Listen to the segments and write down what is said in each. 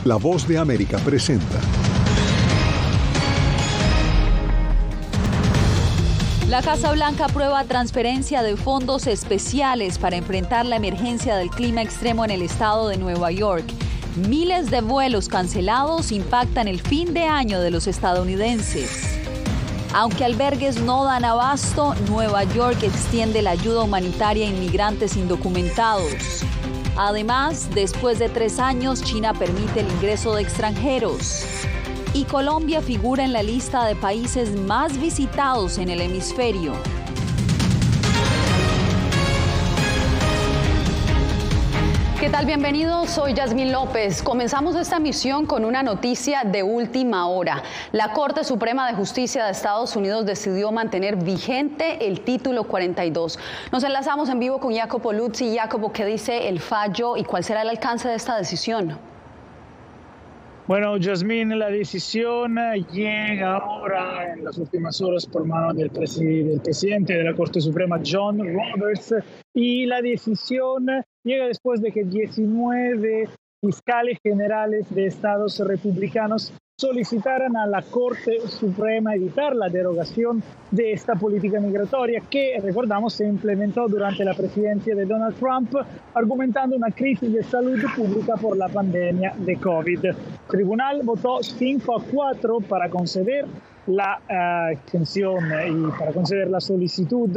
La Voz de América presenta. La Casa Blanca aprueba transferencia de fondos especiales para enfrentar la emergencia del clima extremo en el estado de Nueva York. Miles de vuelos cancelados impactan el fin de año de los estadounidenses. Aunque albergues no dan abasto, Nueva York extiende la ayuda humanitaria a inmigrantes indocumentados. Además, después de 3 años, China permite el ingreso de extranjeros. Y Colombia figura en la lista de países más visitados en el hemisferio. ¿Qué tal? Bienvenidos, soy Yasmín López. Comenzamos esta emisión con una noticia de última hora. La Corte Suprema de Justicia de Estados Unidos decidió mantener vigente el título 42. Nos enlazamos en vivo con Jacopo Luzzi. Jacopo, ¿qué dice el fallo y cuál será el alcance de esta decisión? Bueno, Yasmín, la decisión llega ahora en las últimas horas por mano del presidente de la Corte Suprema, John Roberts, y la decisión llega después de que 19 fiscales generales de estados republicanos solicitaran a la Corte Suprema evitar la derogación de esta política migratoria que, recordamos, se implementó durante la presidencia de Donald Trump, argumentando una crisis de salud pública por la pandemia de COVID. El tribunal votó 5-4 para conceder la extensión y para conceder la solicitud.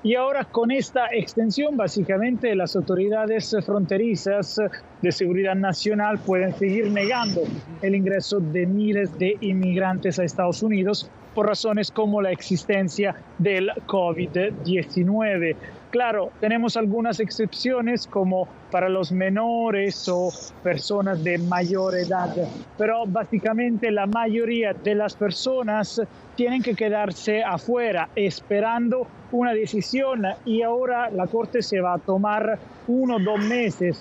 Y ahora con esta extensión, básicamente las autoridades fronterizas de seguridad nacional pueden seguir negando el ingreso de miles de inmigrantes a Estados Unidos por razones como la existencia del COVID-19. Claro, tenemos algunas excepciones como para los menores o personas de mayor edad, pero básicamente la mayoría de las personas tienen que quedarse afuera esperando una decisión y ahora la Corte se va a tomar 1 o 2 meses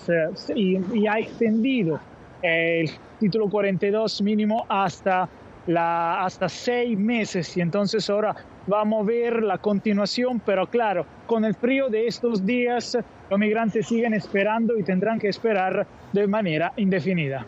y ha extendido el título 42 mínimo hasta 6 meses y entonces ahora vamos a ver la continuación, pero claro, con el frío de estos días los migrantes siguen esperando y tendrán que esperar de manera indefinida.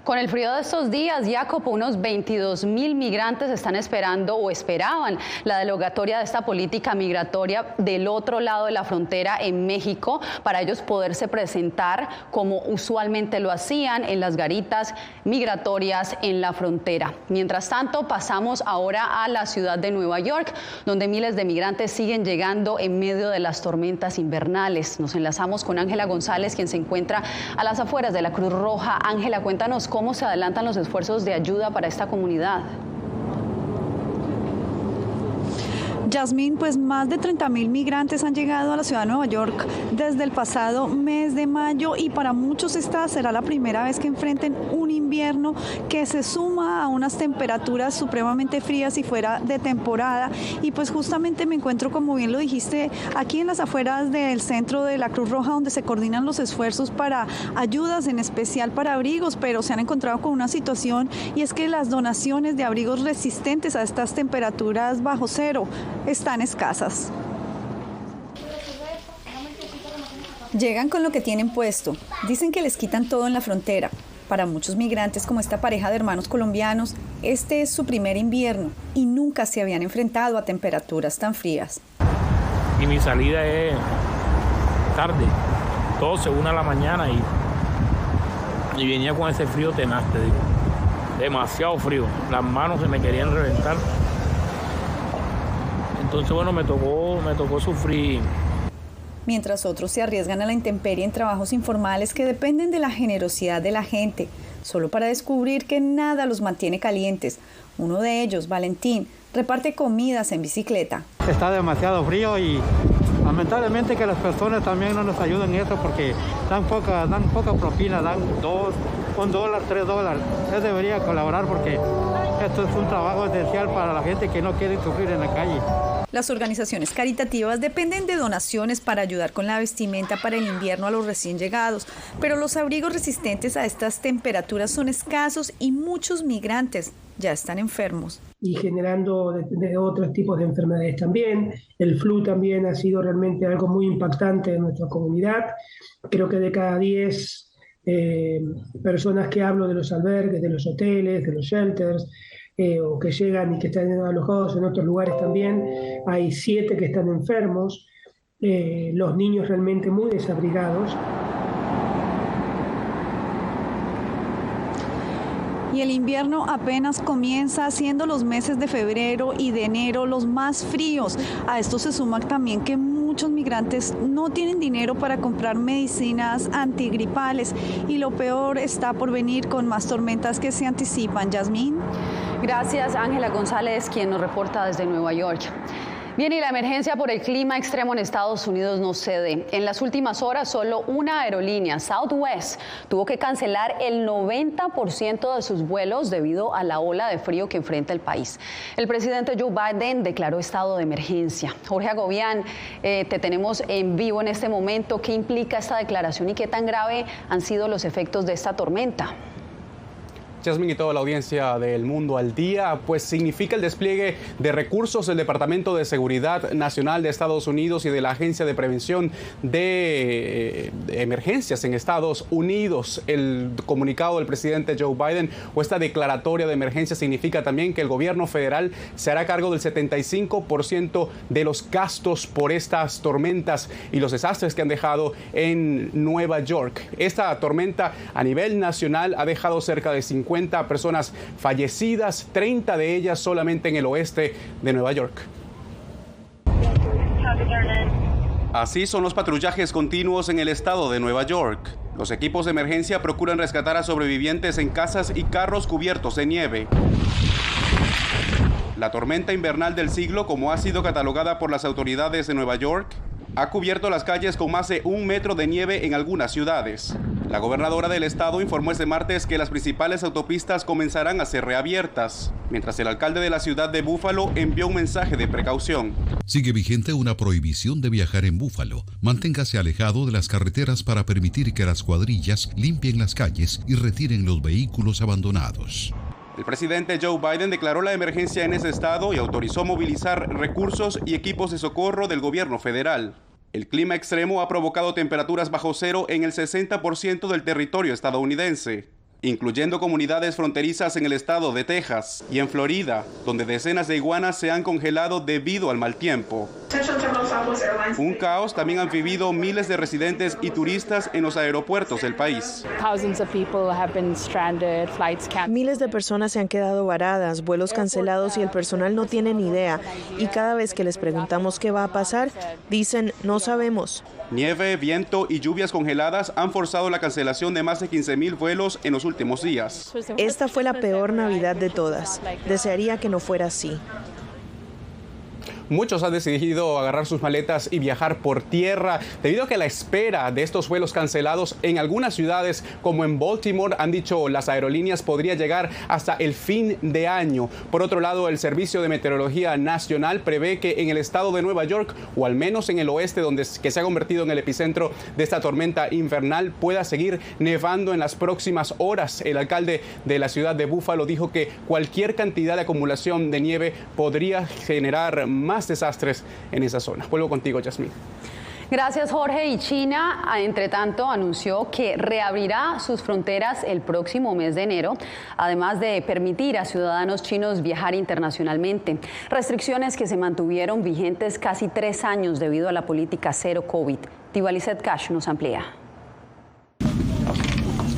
Con el frío de estos días, Jacopo, unos 22.000 migrantes están esperando o esperaban la derogatoria de esta política migratoria del otro lado de la frontera en México para ellos poderse presentar como usualmente lo hacían en las garitas migratorias en la frontera. Mientras tanto, pasamos ahora a la ciudad de Nueva York, donde miles de migrantes siguen llegando en medio de las tormentas invernales. Nos enlazamos con Ángela González, quien se encuentra a las afueras de la Cruz Roja. Ángela, cuéntanos cómo se adelantan los esfuerzos de ayuda para esta comunidad. Yasmín, pues más de 30.000 migrantes han llegado a la ciudad de Nueva York desde el pasado mes de mayo y para muchos esta será la primera vez que enfrenten un invierno que se suma a unas temperaturas supremamente frías y fuera de temporada. Y pues justamente me encuentro, como bien lo dijiste, aquí en las afueras del centro de la Cruz Roja, donde se coordinan los esfuerzos para ayudas, en especial para abrigos, pero se han encontrado con una situación y es que las donaciones de abrigos resistentes a estas temperaturas bajo cero están escasas. Llegan con lo que tienen puesto. Dicen que les quitan todo en la frontera. Para muchos migrantes, como esta pareja de hermanos colombianos, este es su primer invierno y nunca se habían enfrentado a temperaturas tan frías. Y mi salida es tarde, 12, 1 de la mañana y venía con ese frío tenaz, te digo. Demasiado frío. Las manos se me querían reventar. Entonces, bueno, me tocó sufrir. Mientras otros se arriesgan a la intemperie en trabajos informales que dependen de la generosidad de la gente, solo para descubrir que nada los mantiene calientes. Uno de ellos, Valentín, reparte comidas en bicicleta. Está demasiado frío y lamentablemente que las personas también no nos ayudan en eso porque dan poca propina, dan $2, $1, $3. Usted debería colaborar porque esto es un trabajo esencial para la gente que no quiere sufrir en la calle. Las organizaciones caritativas dependen de donaciones para ayudar con la vestimenta para el invierno a los recién llegados, pero los abrigos resistentes a estas temperaturas son escasos y muchos migrantes ya están enfermos. Y generando de otros tipos de enfermedades también. El flu también ha sido realmente algo muy impactante en nuestra comunidad. Creo que de cada 10 personas que hablo de los albergues, de los hoteles, de los shelters, o que llegan y que están alojados en otros lugares también. Hay 7 que están enfermos, los niños realmente muy desabrigados. Y el invierno apenas comienza, siendo los meses de febrero y de enero los más fríos. A esto se suma también que muchos migrantes no tienen dinero para comprar medicinas antigripales y lo peor está por venir con más tormentas que se anticipan. Yasmín. Gracias, Ángela González, quien nos reporta desde Nueva York. Bien, y la emergencia por el clima extremo en Estados Unidos no cede. En las últimas horas, solo una aerolínea, Southwest, tuvo que cancelar el 90% de sus vuelos debido a la ola de frío que enfrenta el país. El presidente Joe Biden declaró estado de emergencia. Jorge Agobián, te tenemos en vivo en este momento. ¿Qué implica esta declaración y qué tan grave han sido los efectos de esta tormenta? Yasmín y toda la audiencia del Mundo al Día, pues significa el despliegue de recursos del Departamento de Seguridad Nacional de Estados Unidos y de la Agencia de Prevención de Emergencias en Estados Unidos. El comunicado del presidente Joe Biden o esta declaratoria de emergencia significa también que el gobierno federal se hará cargo del 75% de los gastos por estas tormentas y los desastres que han dejado en Nueva York. Esta tormenta a nivel nacional ha dejado cerca de 50 personas fallecidas, 30 de ellas solamente en el oeste de Nueva York. Así son los patrullajes continuos en el estado de Nueva York. Los equipos de emergencia procuran rescatar a sobrevivientes en casas y carros cubiertos de nieve. La tormenta invernal del siglo, como ha sido catalogada por las autoridades de Nueva York, ha cubierto las calles con más de 1 metro de nieve en algunas ciudades. La gobernadora del estado informó este martes que las principales autopistas comenzarán a ser reabiertas, mientras el alcalde de la ciudad de Búfalo envió un mensaje de precaución. Sigue vigente una prohibición de viajar en Búfalo. Manténgase alejado de las carreteras para permitir que las cuadrillas limpien las calles y retiren los vehículos abandonados. El presidente Joe Biden declaró la emergencia en ese estado y autorizó movilizar recursos y equipos de socorro del gobierno federal. El clima extremo ha provocado temperaturas bajo cero en el 60% del territorio estadounidense, incluyendo comunidades fronterizas en el estado de Texas y en Florida, donde decenas de iguanas se han congelado debido al mal tiempo. Un caos también han vivido miles de residentes y turistas en los aeropuertos del país. Miles de personas se han quedado varadas, vuelos cancelados y el personal no tiene ni idea. Y cada vez que les preguntamos qué va a pasar, dicen no sabemos. Nieve, viento y lluvias congeladas han forzado la cancelación de más de 15,000 vuelos en los últimos días. Esta fue la peor Navidad de todas. Desearía que no fuera así. Muchos han decidido agarrar sus maletas y viajar por tierra debido a que la espera de estos vuelos cancelados en algunas ciudades como en Baltimore, han dicho las aerolíneas, podría llegar hasta el fin de año. Por otro lado, el Servicio de Meteorología Nacional prevé que en el estado de Nueva York, o al menos en el oeste, que se ha convertido en el epicentro de esta tormenta invernal, pueda seguir nevando en las próximas horas. El alcalde de la ciudad de Búfalo dijo que cualquier cantidad de acumulación de nieve podría generar más desastres en esa zona. Vuelvo contigo, Yasmín. Gracias, Jorge. Y China, entre tanto, anunció que reabrirá sus fronteras el próximo mes de enero, además de permitir a ciudadanos chinos viajar internacionalmente. Restricciones que se mantuvieron vigentes casi 3 años debido a la política cero COVID. Tibalicet Cash nos amplía.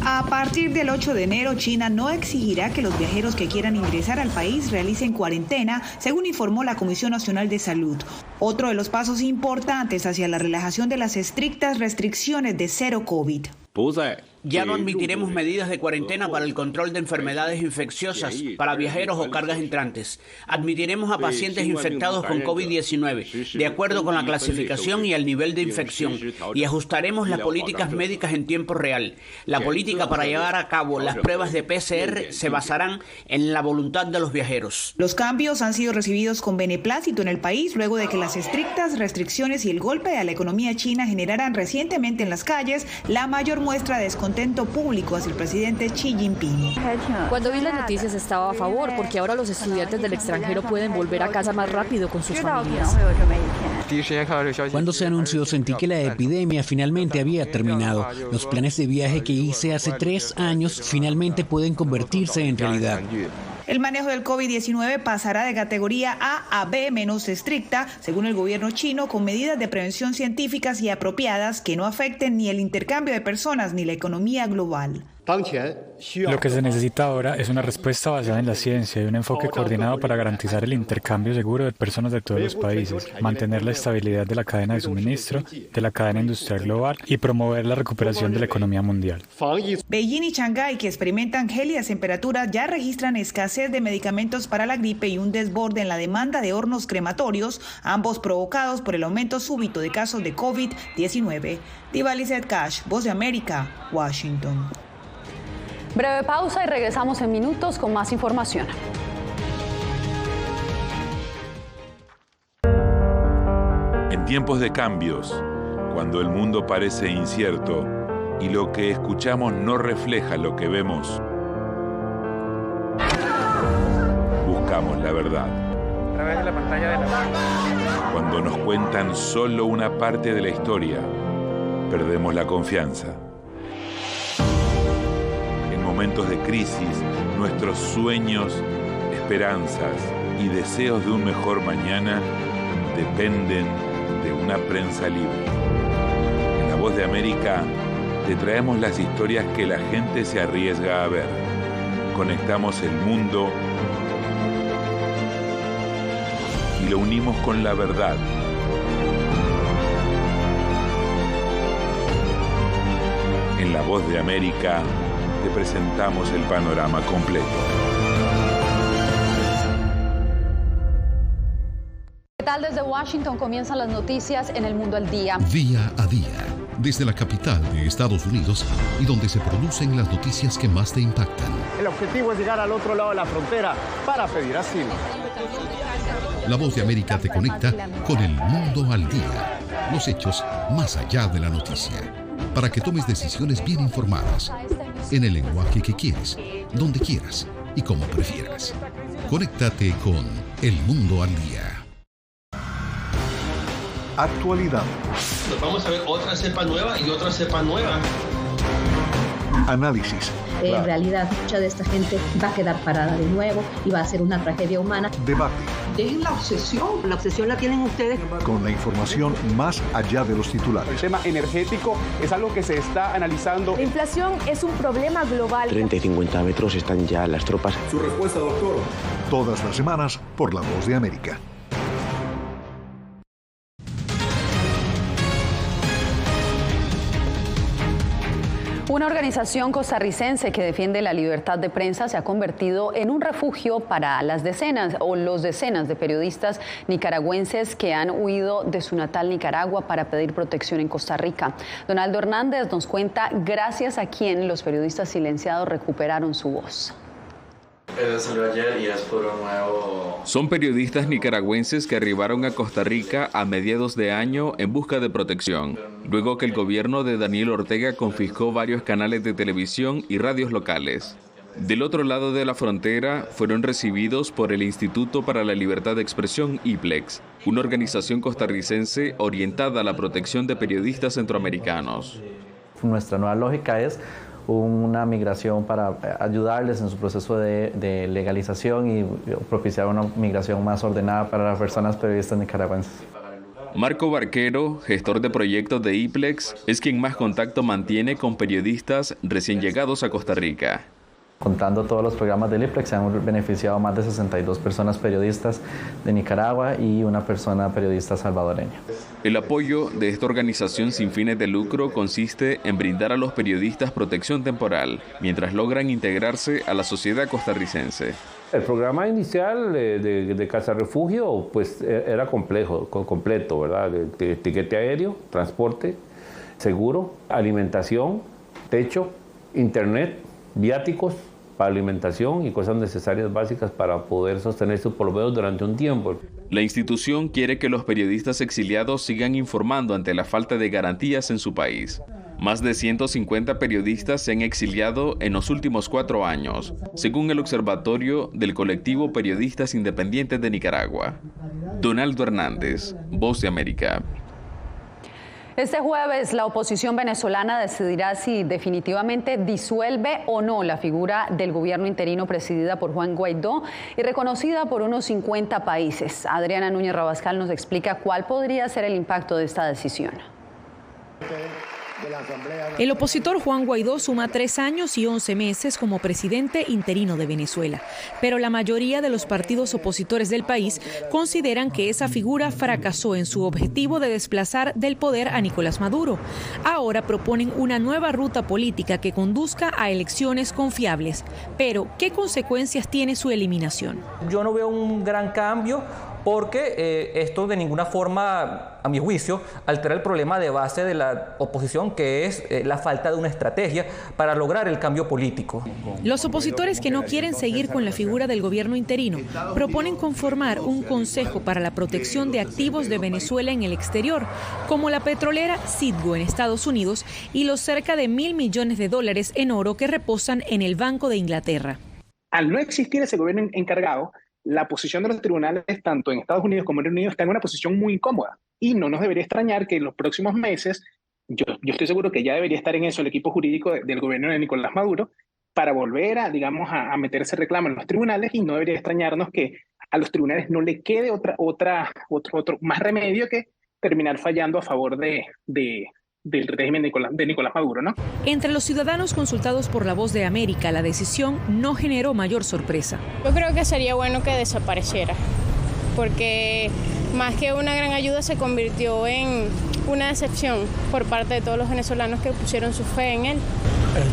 A partir del 8 de enero, China no exigirá que los viajeros que quieran ingresar al país realicen cuarentena, según informó la Comisión Nacional de Salud. Otro de los pasos importantes hacia la relajación de las estrictas restricciones de cero COVID. Ya no admitiremos medidas de cuarentena para el control de enfermedades infecciosas para viajeros o cargas entrantes. Admitiremos a pacientes infectados con COVID-19, de acuerdo con la clasificación y el nivel de infección, y ajustaremos las políticas médicas en tiempo real. La política para llevar a cabo las pruebas de PCR se basarán en la voluntad de los viajeros. Los cambios han sido recibidos con beneplácito en el país luego de que las estrictas restricciones y el golpe a la economía china generaran recientemente en las calles la mayor muestra de descontento público hacia el presidente Xi Jinping. Cuando vi las noticias estaba a favor porque ahora los estudiantes del extranjero pueden volver a casa más rápido con sus familias. Cuando se anunció sentí que la epidemia finalmente había terminado. Los planes de viaje que hice hace 3 años finalmente pueden convertirse en realidad. El manejo del COVID-19 pasará de categoría A a B menos estricta, según el gobierno chino, con medidas de prevención científicas y apropiadas que no afecten ni el intercambio de personas ni la economía global. Lo que se necesita ahora es una respuesta basada en la ciencia y un enfoque coordinado para garantizar el intercambio seguro de personas de todos los países, mantener la estabilidad de la cadena de suministro, de la cadena industrial global y promover la recuperación de la economía mundial. Beijing y Shanghái, que experimentan gélidas temperaturas, ya registran escasez de medicamentos para la gripe y un desborde en la demanda de hornos crematorios, ambos provocados por el aumento súbito de casos de COVID-19. Diva Lizette Cash, Voz de América, Washington. Breve pausa y regresamos en minutos con más información. En tiempos de cambios, cuando el mundo parece incierto y lo que escuchamos no refleja lo que vemos, buscamos la verdad. A través de la pantalla de la... Cuando nos cuentan solo una parte de la historia, perdemos la confianza. En momentos de crisis, nuestros sueños, esperanzas y deseos de un mejor mañana dependen de una prensa libre. En La Voz de América te traemos las historias que la gente se arriesga a ver. Conectamos el mundo y lo unimos con la verdad. En La Voz de América te presentamos el panorama completo. ¿Qué tal? Desde Washington comienzan las noticias en El Mundo al Día. Día a día, desde la capital de Estados Unidos y donde se producen las noticias que más te impactan. El objetivo es llegar al otro lado de la frontera para pedir asilo. La Voz de América te conecta con El Mundo al Día. Los hechos más allá de la noticia. Para que tomes decisiones bien informadas, en el lenguaje que quieres, donde quieras y como prefieras. Conéctate con El Mundo al Día. Actualidad. Nos vamos a ver otra cepa nueva y otra cepa nueva. Análisis. En realidad, mucha de esta gente va a quedar parada de nuevo y va a ser una tragedia humana. Debate. Dejen la obsesión. La obsesión la tienen ustedes. Con la información más allá de los titulares. El tema energético es algo que se está analizando. La inflación es un problema global. 30 y 50 metros están ya las tropas. Su respuesta, doctor. Todas las semanas por La Voz de América. Una organización costarricense que defiende la libertad de prensa se ha convertido en un refugio para las decenas de periodistas nicaragüenses que han huido de su natal Nicaragua para pedir protección en Costa Rica. Donaldo Hernández nos cuenta gracias a quién los periodistas silenciados recuperaron su voz. Salió ayer y es por un nuevo... Son periodistas nicaragüenses que arribaron a Costa Rica a mediados de año en busca de protección, luego que el gobierno de Daniel Ortega confiscó varios canales de televisión y radios locales. Del otro lado de la frontera fueron recibidos por el Instituto para la Libertad de Expresión, IPLEX, una organización costarricense orientada a la protección de periodistas centroamericanos. Nuestra nueva lógica es una migración para ayudarles en su proceso de legalización y propiciar una migración más ordenada para las personas periodistas nicaragüenses. Marco Barquero, gestor de proyectos de IPLEX, es quien más contacto mantiene con periodistas recién llegados a Costa Rica. Contando todos los programas del IPLEX, se han beneficiado más de 62 personas periodistas de Nicaragua y una persona periodista salvadoreña. El apoyo de esta organización sin fines de lucro consiste en brindar a los periodistas protección temporal, mientras logran integrarse a la sociedad costarricense. El programa inicial de Casa Refugio pues, era completo, ¿verdad? De tiquete aéreo, transporte, seguro, alimentación, techo, internet, viáticos, para alimentación y cosas necesarias básicas para poder sostenerse por lo menos durante un tiempo. La institución quiere que los periodistas exiliados sigan informando ante la falta de garantías en su país. Más de 150 periodistas se han exiliado en los últimos 4 años, según el Observatorio del Colectivo Periodistas Independientes de Nicaragua. Donaldo Hernández, Voz de América. Este jueves, la oposición venezolana decidirá si definitivamente disuelve o no la figura del gobierno interino presidida por Juan Guaidó y reconocida por unos 50 países. Adriana Núñez Rabascal nos explica cuál podría ser el impacto de esta decisión. El opositor Juan Guaidó suma 3 años y 11 meses como presidente interino de Venezuela, pero la mayoría de los partidos opositores del país consideran que esa figura fracasó en su objetivo de desplazar del poder a Nicolás Maduro. Ahora proponen una nueva ruta política que conduzca a elecciones confiables. Pero, ¿qué consecuencias tiene su eliminación? Yo no veo un gran cambio, porque esto de ninguna forma, a mi juicio, altera el problema de base de la oposición, que es la falta de una estrategia para lograr el cambio político. Los opositores que no quieren seguir con la figura del gobierno interino proponen conformar un consejo para la protección de activos de Venezuela en el exterior, como la petrolera Citgo en Estados Unidos y los cerca de $1.000 millones en oro que reposan en el Banco de Inglaterra. Al no existir ese gobierno encargado, la posición de los tribunales, tanto en Estados Unidos como en Reino Unido, está en una posición muy incómoda. Y no nos debería extrañar que en los próximos meses, yo estoy seguro que ya debería estar en eso el equipo jurídico del gobierno de Nicolás Maduro, para volver a meterse reclamo en los tribunales, y no debería extrañarnos que a los tribunales no le quede otro más remedio que terminar fallando a favor del régimen de Nicolás Maduro, ¿no? Entre los ciudadanos consultados por La Voz de América, la decisión no generó mayor sorpresa. Yo creo que sería bueno que desapareciera, porque más que una gran ayuda se convirtió en una decepción por parte de todos los venezolanos que pusieron su fe en él.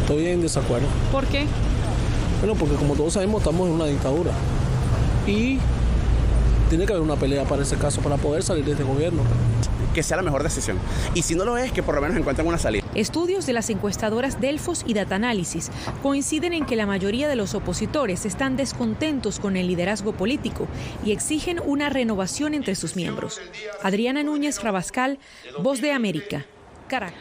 Estoy en desacuerdo. ¿Por qué? Bueno, porque como todos sabemos estamos en una dictadura y tiene que haber una pelea para ese caso, para poder salir de este gobierno. Que sea la mejor decisión. Y si no lo es, que por lo menos encuentren una salida. Estudios de las encuestadoras Delfos y Datanálisis coinciden en que la mayoría de los opositores están descontentos con el liderazgo político y exigen una renovación entre sus miembros. Adriana Núñez Rabascal, Voz de América, Caracas.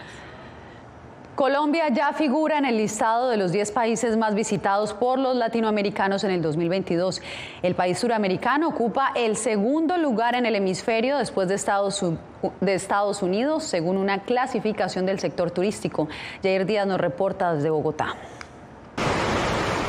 Colombia ya figura en el listado de los 10 países más visitados por los latinoamericanos en el 2022. El país suramericano ocupa el segundo lugar en el hemisferio después de Estados Unidos, según una clasificación del sector turístico. Jair Díaz nos reporta desde Bogotá.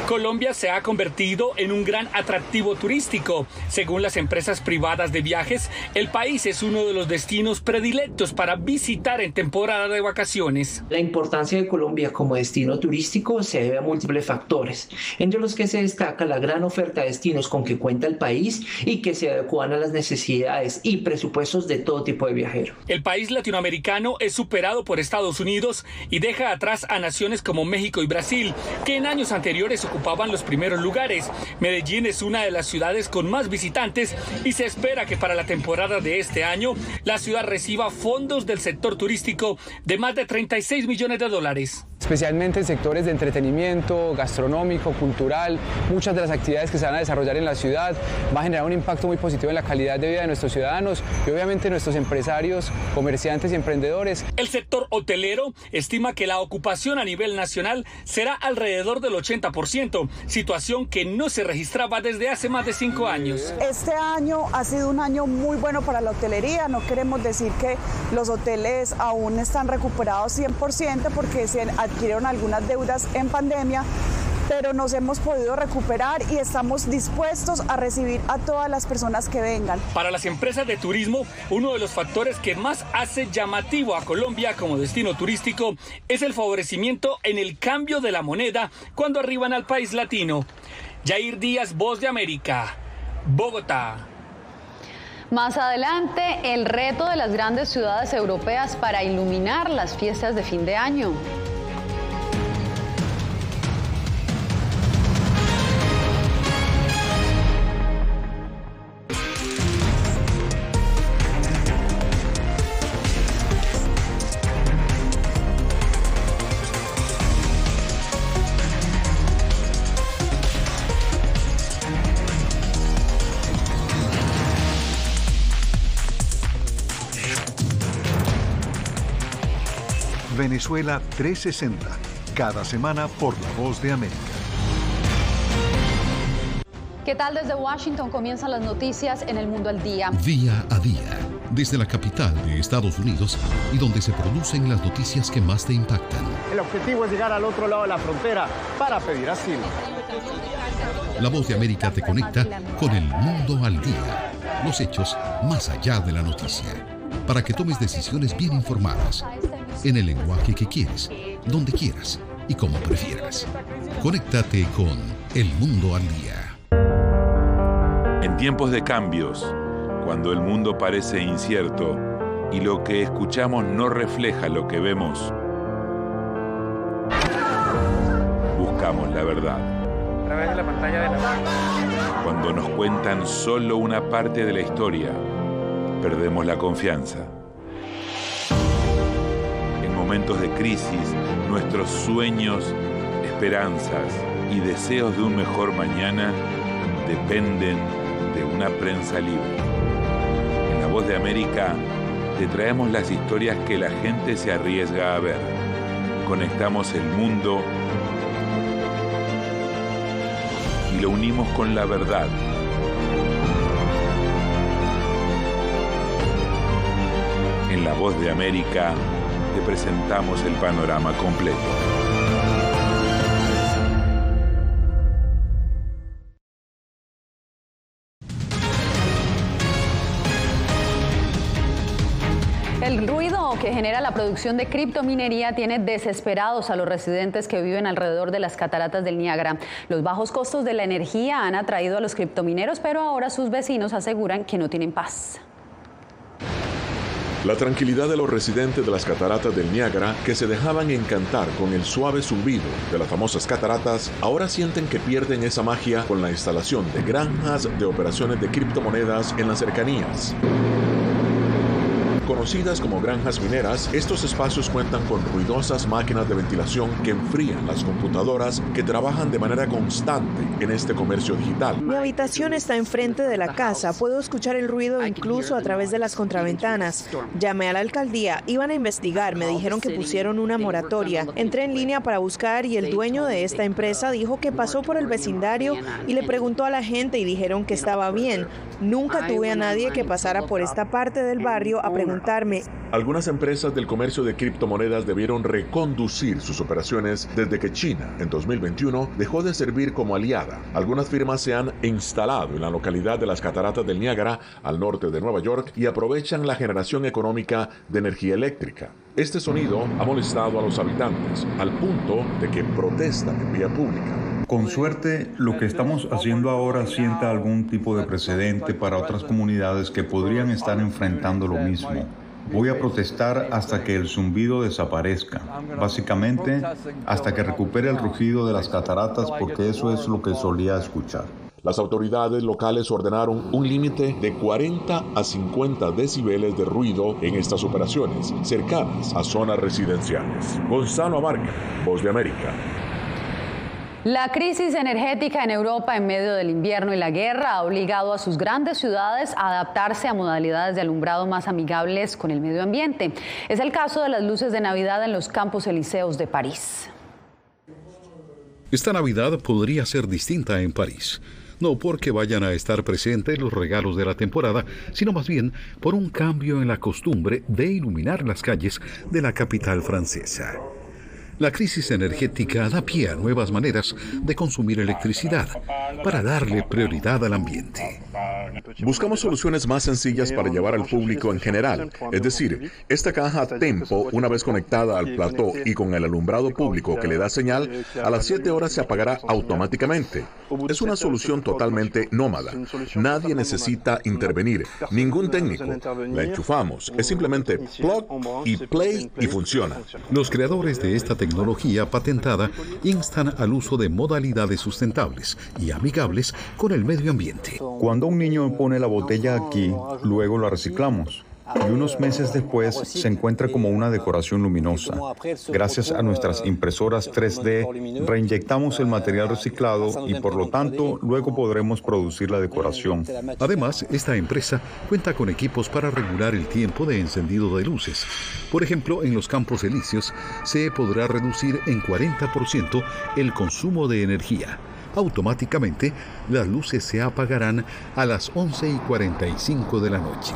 Colombia se ha convertido en un gran atractivo turístico. Según las empresas privadas de viajes, el país es uno de los destinos predilectos para visitar en temporada de vacaciones. La importancia de Colombia como destino turístico se debe a múltiples factores, entre los que se destaca la gran oferta de destinos con que cuenta el país y que se adecuan a las necesidades y presupuestos de todo tipo de viajeros. El país latinoamericano es superado por Estados Unidos y deja atrás a naciones como México y Brasil, que en años anteriores ocupaban los primeros lugares. Medellín es una de las ciudades con más visitantes y se espera que para la temporada de este año la ciudad reciba fondos del sector turístico de más de $36 millones. Especialmente en sectores de entretenimiento, gastronómico, cultural, muchas de las actividades que se van a desarrollar en la ciudad va a generar un impacto muy positivo en la calidad de vida de nuestros ciudadanos y obviamente nuestros empresarios, comerciantes y emprendedores. El sector hotelero estima que la ocupación a nivel nacional será alrededor del 80%, situación que no se registraba desde hace más de 5 años. Este año ha sido un año muy bueno para la hotelería. No queremos decir que los hoteles aún están recuperados 100% porque se adquirieron algunas deudas en pandemia, pero nos hemos podido recuperar y estamos dispuestos a recibir a todas las personas que vengan. Para las empresas de turismo, uno de los factores que más hace llamativo a Colombia como destino turístico es el favorecimiento en el cambio de la moneda cuando arriban al país latino. Jair Díaz, Voz de América, Bogotá. Más adelante, el reto de las grandes ciudades europeas para iluminar las fiestas de fin de año. Venezuela 360, cada semana por La Voz de América. ¿Qué tal? Desde Washington comienzan las noticias en El Mundo al Día. Día a día, desde la capital de Estados Unidos y donde se producen las noticias que más te impactan. El objetivo es llegar al otro lado de la frontera para pedir asilo. La Voz de América te conecta con El Mundo al Día. Los hechos más allá de la noticia. Para que tomes decisiones bien informadas. En el lenguaje que quieres, donde quieras y como prefieras. Conéctate con El Mundo al Día. En tiempos de cambios, cuando el mundo parece incierto y lo que escuchamos no refleja lo que vemos, buscamos la verdad. A través de la pantalla de la... Cuando nos cuentan solo una parte de la historia, perdemos la confianza. En momentos de crisis, nuestros sueños, esperanzas y deseos de un mejor mañana dependen de una prensa libre. En La Voz de América te traemos las historias que la gente se arriesga a ver. Conectamos el mundo y lo unimos con la verdad. En La Voz de América te presentamos el panorama completo. El ruido que genera la producción de criptominería tiene desesperados a los residentes que viven alrededor de las cataratas del Niágara. Los bajos costos de la energía han atraído a los criptomineros, pero ahora sus vecinos aseguran que no tienen paz. La tranquilidad de los residentes de las cataratas del Niágara, que se dejaban encantar con el suave zumbido de las famosas cataratas, ahora sienten que pierden esa magia con la instalación de granjas de operaciones de criptomonedas en las cercanías. Conocidas como granjas mineras, estos espacios cuentan con ruidosas máquinas de ventilación que enfrían las computadoras que trabajan de manera constante en este comercio digital. Mi habitación está enfrente de la casa, puedo escuchar el ruido incluso a través de las contraventanas. Llamé a la alcaldía, iban a investigar, me dijeron que pusieron una moratoria. Entré en línea para buscar y el dueño de esta empresa dijo que pasó por el vecindario y le preguntó a la gente y dijeron que estaba bien. Nunca tuve a nadie que pasara por esta parte del barrio a preguntarme. Algunas empresas del comercio de criptomonedas debieron reconducir sus operaciones desde que China, en 2021, dejó de servir como aliada. Algunas firmas se han instalado en la localidad de las Cataratas del Niágara, al norte de Nueva York, y aprovechan la generación económica de energía eléctrica. Este sonido ha molestado a los habitantes, al punto de que protestan en vía pública. Con suerte, lo que estamos haciendo ahora sienta algún tipo de precedente para otras comunidades que podrían estar enfrentando lo mismo. Voy a protestar hasta que el zumbido desaparezca, básicamente hasta que recupere el rugido de las cataratas, porque eso es lo que solía escuchar. Las autoridades locales ordenaron un límite de 40 a 50 decibeles de ruido en estas operaciones, cercanas a zonas residenciales. Gonzalo Abarca, Voz de América. La crisis energética en Europa en medio del invierno y la guerra ha obligado a sus grandes ciudades a adaptarse a modalidades de alumbrado más amigables con el medio ambiente. Es el caso de las luces de Navidad en los Campos Elíseos de París. Esta Navidad podría ser distinta en París. No porque vayan a estar presentes los regalos de la temporada, sino más bien por un cambio en la costumbre de iluminar las calles de la capital francesa. La crisis energética da pie a nuevas maneras de consumir electricidad para darle prioridad al ambiente. Buscamos soluciones más sencillas para llevar al público en general. Es decir, esta caja Tempo, una vez conectada al plató y con el alumbrado público que le da señal, a las 7 horas se apagará automáticamente. Es una solución totalmente nómada. Nadie necesita intervenir, ningún técnico. La enchufamos, es simplemente plug y play y funciona. Los creadores de esta tecnología patentada instan al uso de modalidades sustentables y amigables con el medio ambiente. Cuando un niño pone la botella aquí, luego la reciclamos. y unos meses después se encuentra como una decoración luminosa. Gracias a nuestras impresoras 3D, reinyectamos el material reciclado y por lo tanto luego podremos producir la decoración. Además, esta empresa cuenta con equipos para regular el tiempo de encendido de luces. Por ejemplo, en los Campos Elíseos se podrá reducir en 40% el consumo de energía. Automáticamente, las luces se apagarán a las 11:45 de la noche.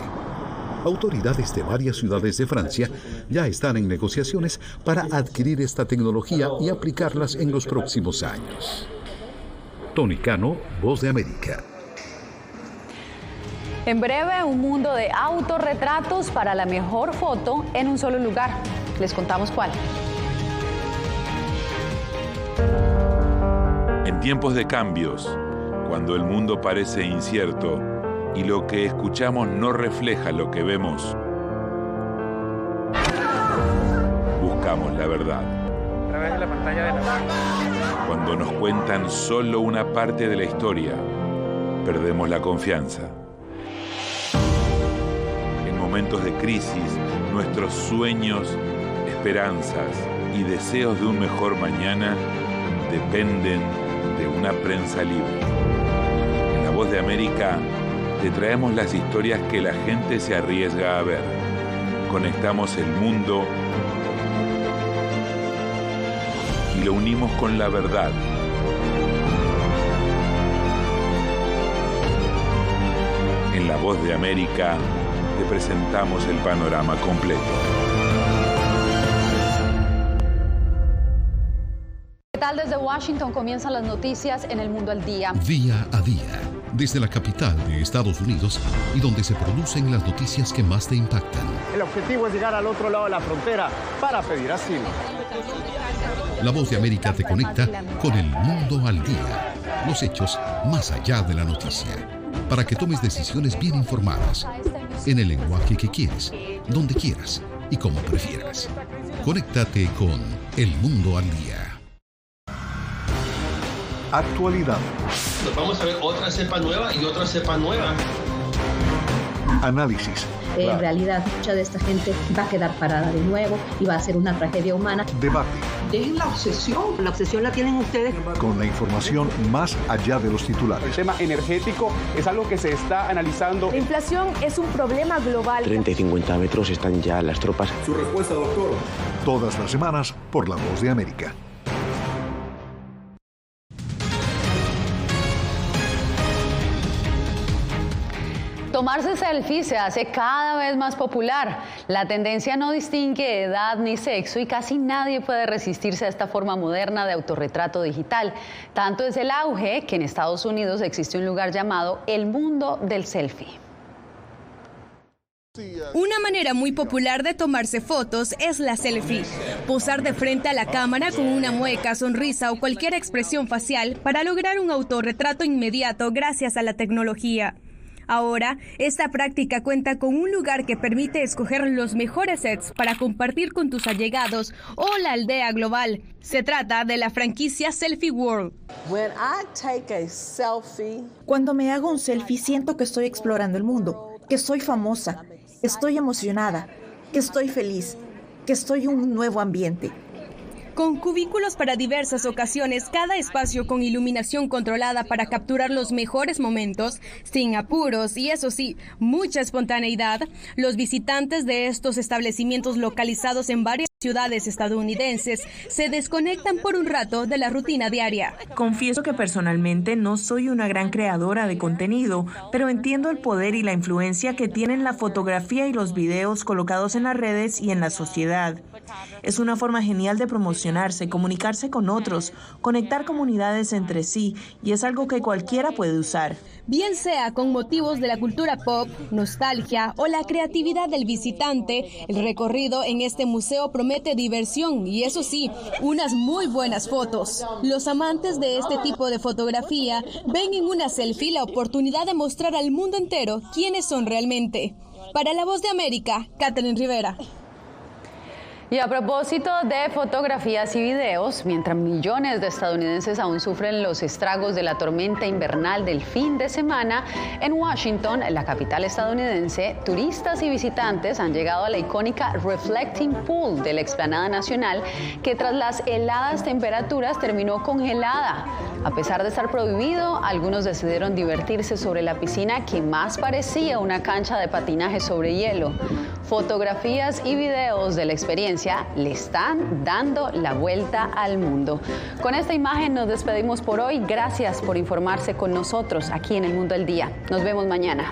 Autoridades de varias ciudades de Francia ya están en negociaciones para adquirir esta tecnología y aplicarlas en los próximos años. Tony Cano, Voz de América. En breve, un mundo de autorretratos para la mejor foto en un solo lugar. Les contamos cuál. En tiempos de cambios, cuando el mundo parece incierto y lo que escuchamos no refleja lo que vemos, buscamos la verdad. A través de la pantalla de la... Cuando nos cuentan solo una parte de la historia, perdemos la confianza. En momentos de crisis, nuestros sueños, esperanzas y deseos de un mejor mañana dependen de una prensa libre. En La Voz de América te traemos las historias que la gente se arriesga a ver. Conectamos el mundo y lo unimos con la verdad. En La Voz de América te presentamos el panorama completo. ¿Qué tal? Desde Washington comienzan las noticias en El Mundo al Día. Día a día, desde la capital de Estados Unidos y donde se producen las noticias que más te impactan. El objetivo es llegar al otro lado de la frontera para pedir asilo. La Voz de América te conecta con El Mundo al Día. Los hechos más allá de la noticia. Para que tomes decisiones bien informadas. En el lenguaje que quieres, donde quieras y como prefieras. Conéctate con El Mundo al Día. Actualidad. Nos vamos a ver otra cepa nueva y otra cepa nueva. Análisis. En realidad, mucha de esta gente va a quedar parada de nuevo y va a ser una tragedia humana. Debate. Dejen la obsesión. La obsesión la tienen ustedes. Con la información más allá de los titulares. El tema energético es algo que se está analizando. La inflación es un problema global. 30 y 50 metros están ya las tropas. Su respuesta, doctor. Todas las semanas por La Voz de América. Tomarse selfies se hace cada vez más popular. La tendencia no distingue edad ni sexo y casi nadie puede resistirse a esta forma moderna de autorretrato digital. Tanto es el auge que en Estados Unidos existe un lugar llamado el mundo del selfie. Una manera muy popular de tomarse fotos es la selfie. Posar de frente a la cámara con una mueca, sonrisa o cualquier expresión facial para lograr un autorretrato inmediato gracias a la tecnología. Ahora, esta práctica cuenta con un lugar que permite escoger los mejores sets para compartir con tus allegados o la aldea global. Se trata de la franquicia Selfie World. Cuando me hago un selfie siento que estoy explorando el mundo, que soy famosa, que estoy emocionada, que estoy feliz, que estoy en un nuevo ambiente. Con cubículos para diversas ocasiones, cada espacio con iluminación controlada para capturar los mejores momentos, sin apuros y eso sí, mucha espontaneidad, los visitantes de estos establecimientos localizados en varias ciudades estadounidenses se desconectan por un rato de la rutina diaria. Confieso que personalmente no soy una gran creadora de contenido, pero entiendo el poder y la influencia que tienen la fotografía y los videos colocados en las redes y en la sociedad. Es una forma genial de promocionarse, comunicarse con otros, conectar comunidades entre sí, y es algo que cualquiera puede usar. Bien sea con motivos de la cultura pop, nostalgia o la creatividad del visitante, el recorrido en este museo promete diversión y eso sí, unas muy buenas fotos. Los amantes de este tipo de fotografía ven en una selfie la oportunidad de mostrar al mundo entero quiénes son realmente. Para La Voz de América, Catherine Rivera. Y a propósito de fotografías y videos, mientras millones de estadounidenses aún sufren los estragos de la tormenta invernal del fin de semana, en Washington, la capital estadounidense, turistas y visitantes han llegado a la icónica Reflecting Pool de la Explanada Nacional, que tras las heladas temperaturas terminó congelada. A pesar de estar prohibido, algunos decidieron divertirse sobre la piscina que más parecía una cancha de patinaje sobre hielo. Fotografías y videos de la experiencia le están dando la vuelta al mundo. Con esta imagen nos despedimos por hoy. Gracias por informarse con nosotros aquí en El Mundo al Día. Nos vemos mañana.